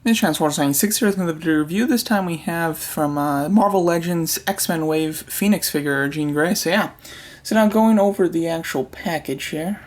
It's Transformers96 here with another video review. This time we have from Marvel Legends X-Men Wave Phoenix figure Jean Grey. So yeah, so now going over the actual package here.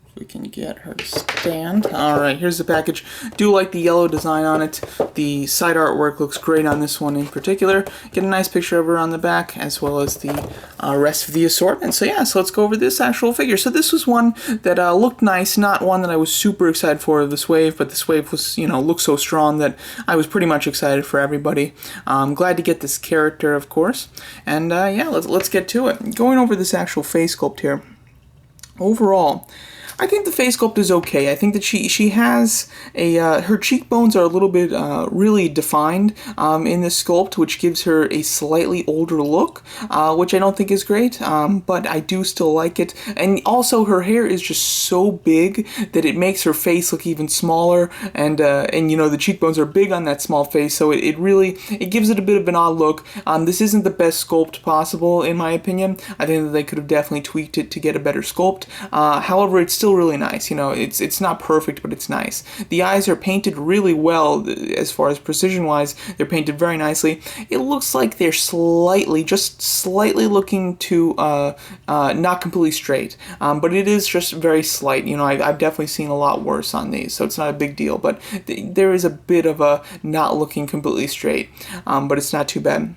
If we can get her to stand. Alright, here's the package. Do like the yellow design on it. The side artwork looks great on this one in particular. Get a nice picture of her on the back as well as the rest of the assortment. So yeah, so let's go over this actual figure. So this was one that looked nice, not one that I was super excited for this wave, but this wave was, looked so strong that I was pretty much excited for everybody. I'm glad to get this character, of course. And yeah, let's get to it. Going over this actual face sculpt here. Overall, I think the face sculpt is okay. I think that she has a her cheekbones are a little bit really defined in this sculpt, which gives her a slightly older look, which I don't think is great, but I do still like it. And also her hair is just so big that it makes her face look even smaller, and the cheekbones are big on that small face, so it really gives it a bit of an odd look. This isn't the best sculpt possible in my opinion. I think that they could have definitely tweaked it to get a better sculpt. However, it's still really nice. It's not perfect, but it's nice. The eyes are painted really well as far as precision wise. They're painted very nicely. It looks like they're just slightly looking to not completely straight, but it is just very slight. I've definitely seen a lot worse on these, so it's not a big deal, but there is a bit of a not looking completely straight, but it's not too bad.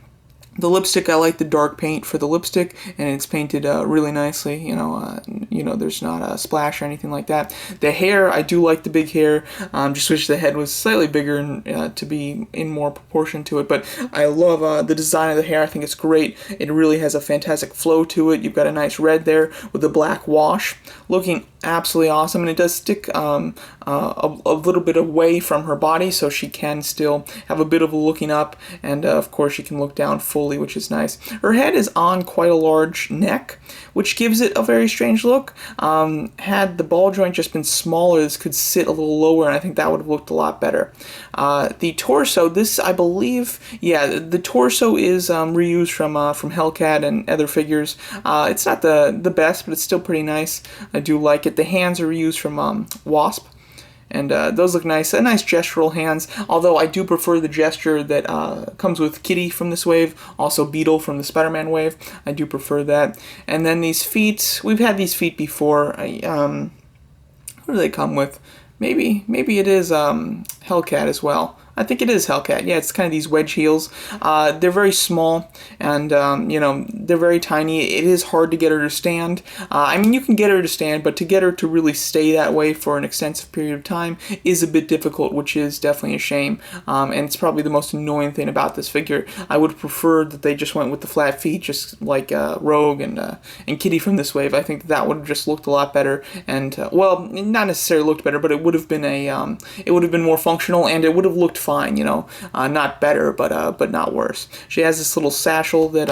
The lipstick, I like the dark paint for the lipstick, and it's painted really nicely. There's not a splash or anything like that. The hair, I do like the big hair. Just wish the head was slightly bigger and to be in more proportion to it. But I love the design of the hair. I think it's great. It really has a fantastic flow to it. You've got a nice red there with a black wash, looking absolutely awesome. And it does stick a little bit away from her body, so she can still have a bit of a looking up, and of course she can look down fully, which is nice. Her head is on quite a large neck, which gives it a very strange look. Had the ball joint just been smaller, this could sit a little lower, and I think that would have looked a lot better. The torso, this I believe, yeah, the torso is reused from Hellcat and other figures. It's not the best, but it's still pretty nice. I do like it. The hands are reused from Wasp. And those look nice. Nice gestural hands, although I do prefer the gesture that comes with Kitty from this wave, also Beetle from the Spider-Man wave. I do prefer that. And then these feet, we've had these feet before. What do they come with? Maybe it is Hellcat as well. I think it is Hellcat. Yeah, it's kind of these wedge heels. They're very small, and they're very tiny. It is hard to get her to stand. I mean, you can get her to stand, but to get her to really stay that way for an extensive period of time is a bit difficult, which is definitely a shame. And it's probably the most annoying thing about this figure. I would prefer that they just went with the flat feet, just like Rogue and Kitty from this wave. I think that would have just looked a lot better, and well, not necessarily looked better, but it would have been it would have been more functional, and it would have looked fine, not better, but not worse. She has this little satchel that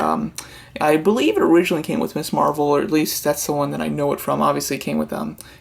I believe it originally came with Miss Marvel, or at least that's the one that I know it from. Obviously, it came with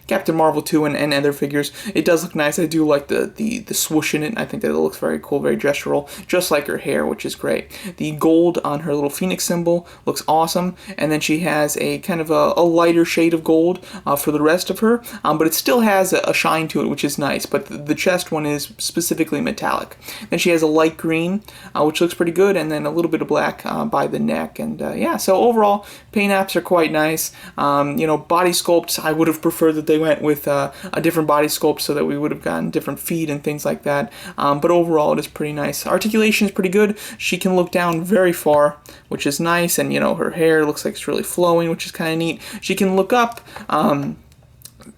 Captain Marvel too, and other figures. It does look nice. I do like the swoosh in it. I think that it looks very cool, very gestural, just like her hair, which is great. The gold on her little phoenix symbol looks awesome, and then she has a kind of a lighter shade of gold for the rest of her, but it still has a shine to it, which is nice. But the chest one is specifically metallic. Then she has a light green, which looks pretty good, and then a little bit of black by the neck, and yeah, so overall, paint apps are quite nice. Body sculpts, I would have preferred that they went with a different body sculpt so that we would have gotten different feet and things like that. But overall, it is pretty nice. Articulation is pretty good. She can look down very far, which is nice, and her hair looks like it's really flowing, which is kind of neat. She can look up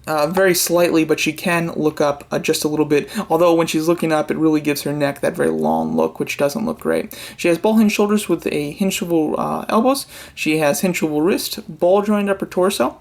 very slightly, but she can look up just a little bit, although when she's looking up, it really gives her neck that very long look, which doesn't look great. She has ball hinge shoulders with a hinge swivel elbows. She has hinge swivel wrist, ball joint upper torso,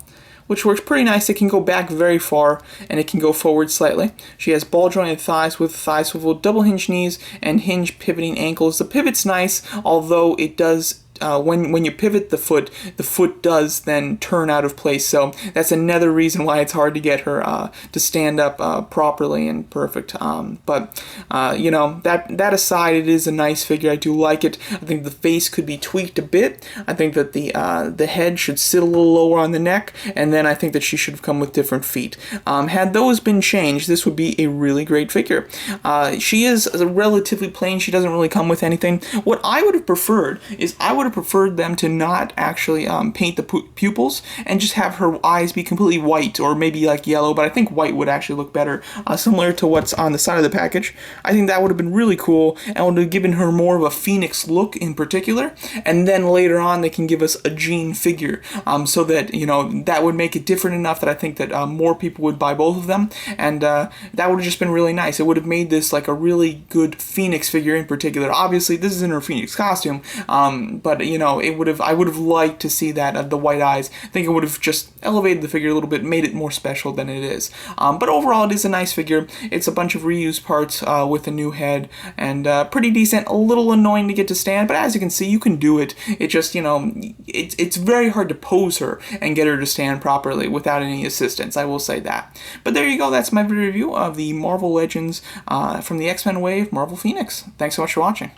which works pretty nice. It can go back very far, and it can go forward slightly. She has ball jointed thighs with thigh swivel, double hinge knees, and hinge pivoting ankles. The pivot's nice, although it does when you pivot the foot does then turn out of place. So that's another reason why it's hard to get her to stand up properly and perfect. But you know, that aside, it is a nice figure. I do like it. I think the face could be tweaked a bit. I think that the head should sit a little lower on the neck, and then I think that she should have come with different feet. Had those been changed, this would be a really great figure. She is relatively plain. She doesn't really come with anything. What I would have preferred is I would have preferred them to not actually paint the pupils and just have her eyes be completely white, or maybe like yellow, but I think white would actually look better, similar to what's on the side of the package. I think that would have been really cool and would have given her more of a Phoenix look in particular, and then later on they can give us a Jean figure, so that, you know, that would make it different enough that I think that more people would buy both of them, and that would have just been really nice. It would have made this like a really good Phoenix figure in particular. Obviously this isn't her Phoenix costume, but you know, I would have liked to see that, the white eyes. I think it would have just elevated the figure a little bit, made it more special than it is. But overall, it is a nice figure. It's a bunch of reused parts with a new head, and pretty decent. A little annoying to get to stand, but as you can see, you can do it. It just, you know, it's very hard to pose her and get her to stand properly without any assistance, I will say that. But there you go, that's my review of the Marvel Legends from the X-Men Wave Marvel Phoenix. Thanks so much for watching.